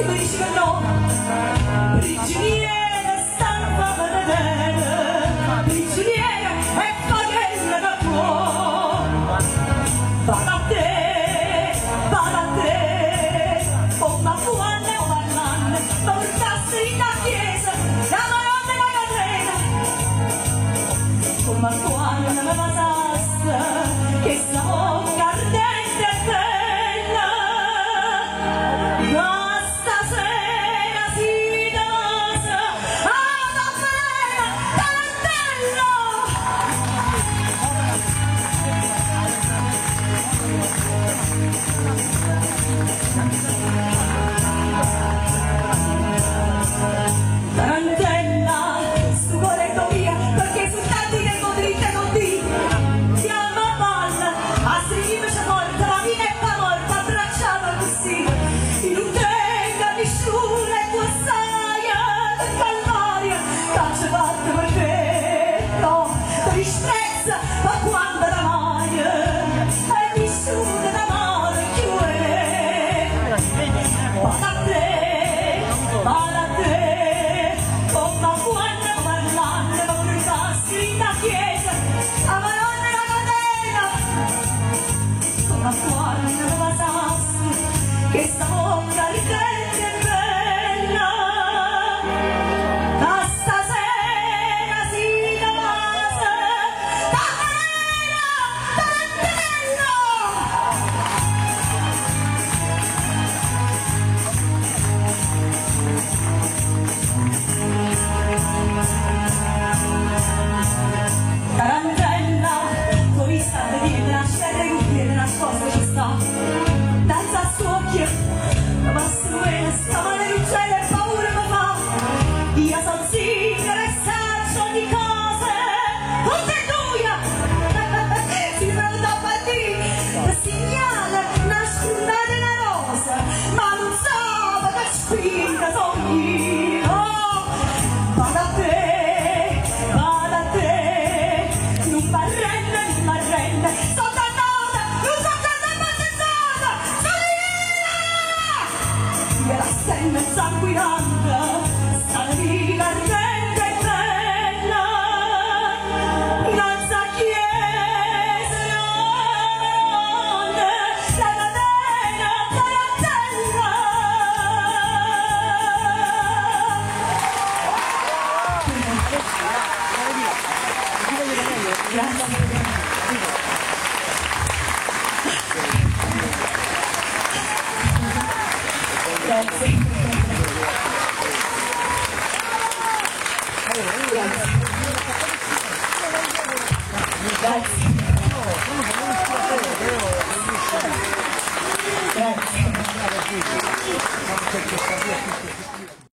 tu mi dici che no, prigioniera stampa benedetta, prigioniera e pagella da tuo, vada a te, oh ma quando è un anno, portassi in la chiesa, la mano della catena, oh ma quando non mi passasse, che sta bocca ardente e bella, ma stasera si danza alla plena tarantella. Tarantella, stu corretto via, perché su tanti che non dritte non di, siamo a palla, a seguire c'è morta, la vita è pa morta, abbracciata così, in un tenga nessuno e tu saia del calvario, caccia fatta per te, no, ti disprezza, ma quando la mai, è vissuta d'amore chiude, vada a te, oh ma quando parlando, ma portassi in la chiesa, a mano della catena, ma quando mi passasse, che sta bocca ardente e bella, ma stasera si passa, tarantella, tarantella. Tarantella, voi state di lasciare che nascosto ci sta, danza a suo occhio, ma struena sta maledicella e paura mi fa, io so zingara e saggio di cose, tutte duia, si prende a partire, segnale, nascondere una rosa, ma non so che spinta sogni, oh, vada a te, non m'arrende, sto dannata, non so che è battezzata, sono io la stella sanguinante, sta vita ardente e bella, innanzi a chiesa Madonna, la catena tarantella. Grazie. Grazie.